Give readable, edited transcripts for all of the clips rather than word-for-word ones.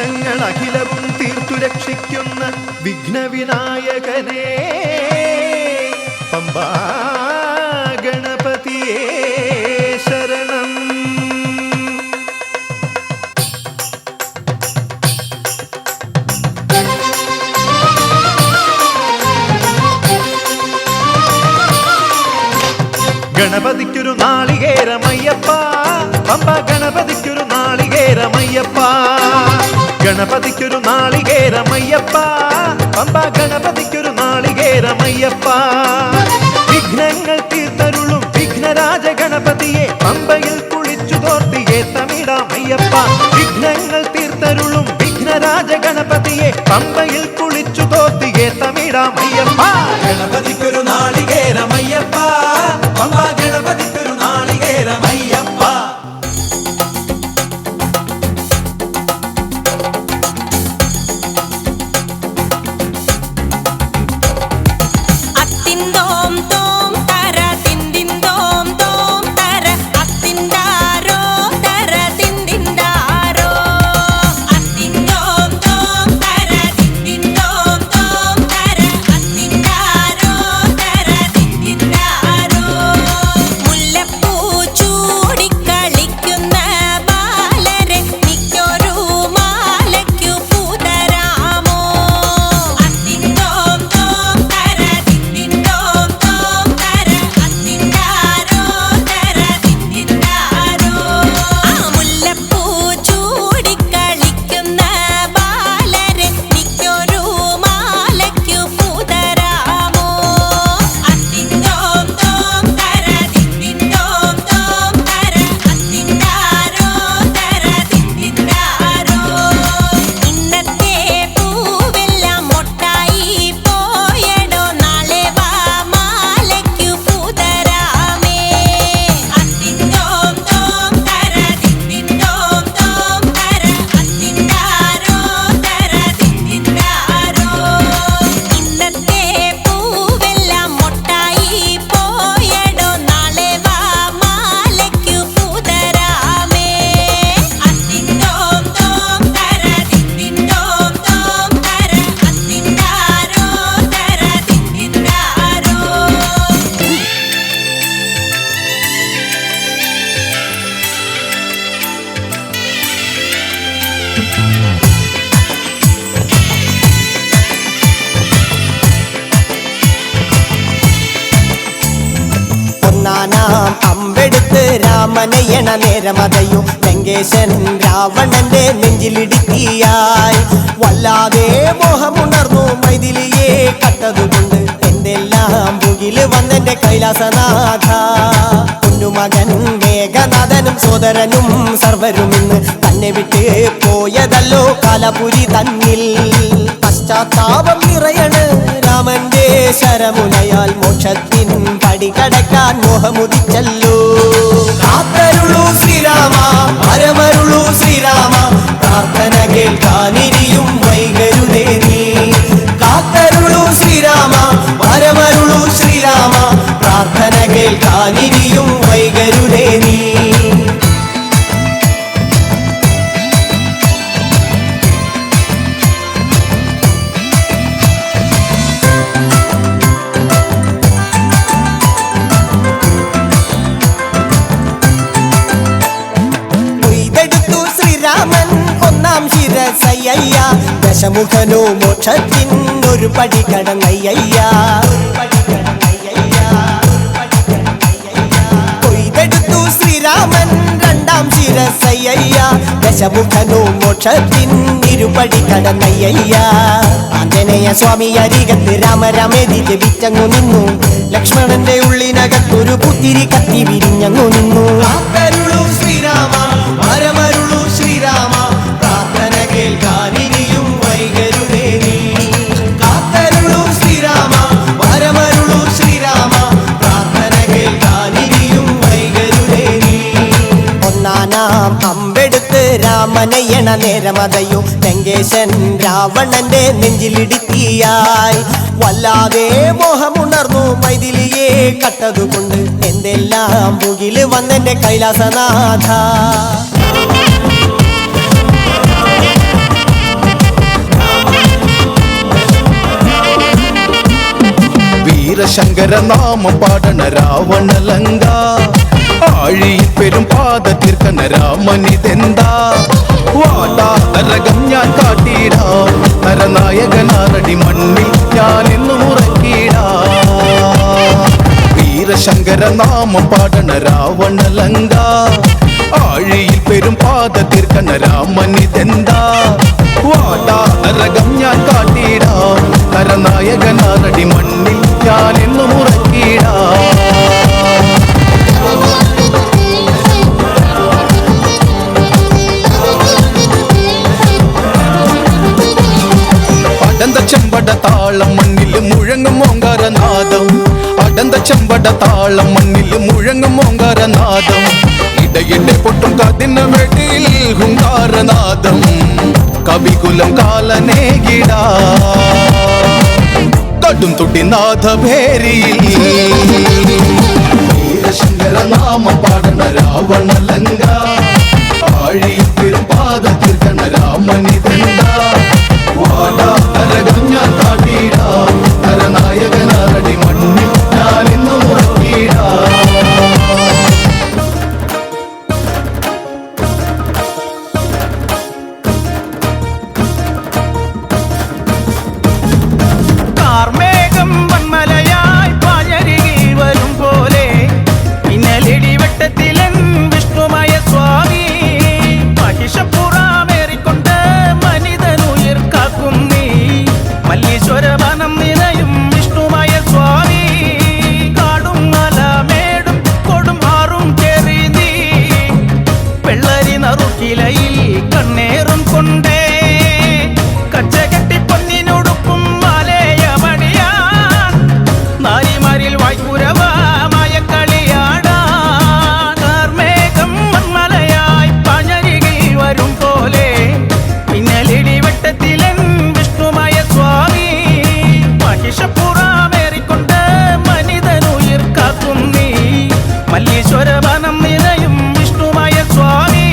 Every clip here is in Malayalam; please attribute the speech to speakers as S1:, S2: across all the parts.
S1: വിഘ്നങ്ങൾ അഖിലവും തീർത്തു രക്ഷിക്കുന്ന വിഘ്നവിനായകനേ പമ്പാ ഗണപതിയേ ശരണം. ഗണപതിക്കൊരു നാളികേരമയ്യപ്പ പമ്പ ഗണപതിക്കൊരു നാളികേരമയ്യപ്പ ഗണപതിക്കൊരു നാളികേരമയ്യപ്പ പമ്പ ഗണപതിക്കൊരു നാളികേരമയ്യപ്പ വിഘ്നങ്ങൾ തീർത്തരുളും വിഘ്നരാജ ഗണപതിയെ പമ്പയിൽ കുളിച്ചു തോർത്തിയെ തമിഴാമയ്യപ്പ വിഘ്നങ്ങൾ തീർത്തരുളും വിഘ്നരാജ ഗണപതിയെ പമ്പയിൽ കുളിച്ചു തോർത്തിയെ തമിഴാമയ്യപ്പ
S2: ഗണപതിക്കൊരു നാളികേരമയ്യപ്പ പമ്പ ഗണപതിക്കൊരു നാളികേരമയ്യപ്പ.
S3: അമ്പെടുത്ത് രാമനയണ നേരമതയോ ലങ്കേശൻ രാവണന്റെ നെഞ്ചിലിടുക്കിയായി വല്ലാതെ മോഹമുണർന്നു മൈഥിലിയെ കട്ടതുകൊണ്ട് എന്തെല്ലാം മുകില് വന്നെന്റെ കൈലാസനാഥ കുഞ്ഞുമകൻ മേഘനാഥനും സോദരനും സർവരും ഇന്ന് തന്നെ വിട്ട് പോയതല്ലോ കാലപുരി തന്നിൽ പശ്ചാത്താപം നിറയണ് രാമന്റെ ശരമുനയാൽ മോക്ഷത്തിൻ പടി കടക്കാൻ മോഹമുദിച്ചല്ലോ കാത്തരുളൂ ശ്രീരാമ പരമരുളൂ ശ്രീരാമ പ്രാർത്ഥന കേൾക്കാനിരിയും വൈകരുതേ നീ കാത്തരുളൂ ശ്രീരാമ പരമരുളൂ ശ്രീരാമ പ്രാർത്ഥന കേൾക്കാനിരിയും വൈകരുതേ നീ. ദശമുഖനോ മോക്ഷത്തിൻ ഒരു പടി കടന്നയ്യ കൊയ്തെടുത്തു ശ്രീരാമൻ രണ്ടാം ശിരസയ്യ ദശമുഖനോ മോക്ഷത്തിൻ ഇരുപടി കടന്നയ്യ ആഞ്ജനേയ സ്വാമി അരികത്ത് രാമരാമേതി ജപിച്ചങ്ങു നിന്നു ലക്ഷ്മണന്റെ ഉള്ളിനകത്തൊരു പുത്തിരി കത്തി വിരിഞ്ഞങ്ങു നിന്നു ശ്രീരാമ പരമരുളൂ ശ്രീരാമ പ്രാർത്ഥന കേൾക്കാനിരിയും വൈകരുതേ നീ കാത്തരുളൂ ശ്രീരാമ പരമരുളൂ ശ്രീരാമ പ്രാർത്ഥന കേൾക്കാനിരിയും വൈകരുതേ നീ. ഒന്നാനാം അമ്പെടുത്ത് രാമനയണ നേരമതയോ ലങ്കേശൻ രാവണന്റെ നെഞ്ചിലിടുക്കിയായി വല്ലാതെ മോഹമുണർന്നു മൈഥിലിയെ കട്ടതുകൊണ്ട് എന്തെല്ലാം മുകില് വന്നെന്റെ കൈലാസനാഥ
S4: വീരശങ്കര നാമം പാടണ രാവണലങ്ക ആഴിയിൽ പെരും പാത തീർക്കണ രാമനിതെന്താ വാടാതരകം ഞാൻ കാട്ടിടാം നരനായകനാറടി മണ്ണിൽ ഞാൻ എന്നും ഉറക്കിടാം വീരശങ്കര നാമം പാടണ രാവണലങ്ക ആഴിയിൽ പെരും പാത തീർക്കണ രാമനിതെന്താ വാടാതരകം ഞാൻ കാട്ടിടാം നരനായകനാറടി മണ്ണിൽ ഞാൻ എന്നും ഉറക്കിടാം അടന്ത ചെമ്പട താളം മണ്ണിൽ മുഴങ്ങും ഓങ്കാരനാദം അടന്ത ചെമ്പട താളം മണ്ണിൽ മുഴങ്ങും ഓങ്കാരനാദം ഇടയിടെ പൊട്ടും കാതിന് വെടിയിൽ ഹുങ്കാരനാദം കവികുലം കാലനേകിട കടും തുട്ടി നാഥഭേരിയിൽ വീരശങ്കര നാമം പാടണ രാവണലങ്ക ആഴിയിൽ പെരും പാത തീർക്കണ രാമനിതെന്താ വാടാതരകം ഞാൻ കാട്ടിടാം നരനായകനാറടി മണ്ണിൽ ഞാൻ എന്നും ഉറക്കിടാം
S5: കാർമേഘം വന്മലയായി പാഞ്ഞരികിൽ വരും പോലെ പിന്നലിടിവട്ടത്തിലൻ വിഷ്ണുമയ സ്വാമി മഹിഷപ്പുറാമേറിക്കൊണ്ട് മനിതനുയിർ കാക്കും നീ മല്ലീശ്വരവനം നിറയും വിഷ്ണുമയ സ്വാമി കാടും മലമേടും കൊടും ആറും കേറി നീ വെള്ളരി നറുക്കിലയിൽ കണ്ണേറും കൊണ്ടേ കച്ചകെട്ടി പൊന്നിനൊടുക്കും മാലയമണിയാൻ നാരിമാരിൽ വായ്പുരവമായ കളിയാടാൻ കാർമേഘം മന്മലയായി പാഞ്ഞരികിൽ വരും പോലെ പിന്നലിടിവട്ടത്തിലൻ വിഷ്ണുമയ സ്വാമി മഹിഷപ്പുറാമേറിക്കൊണ്ട് മനിതനുയിർ കാക്കും നീ മല്ലീശ്വരവനം നിറയും വിഷ്ണുമയ സ്വാമി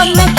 S3: വന്ന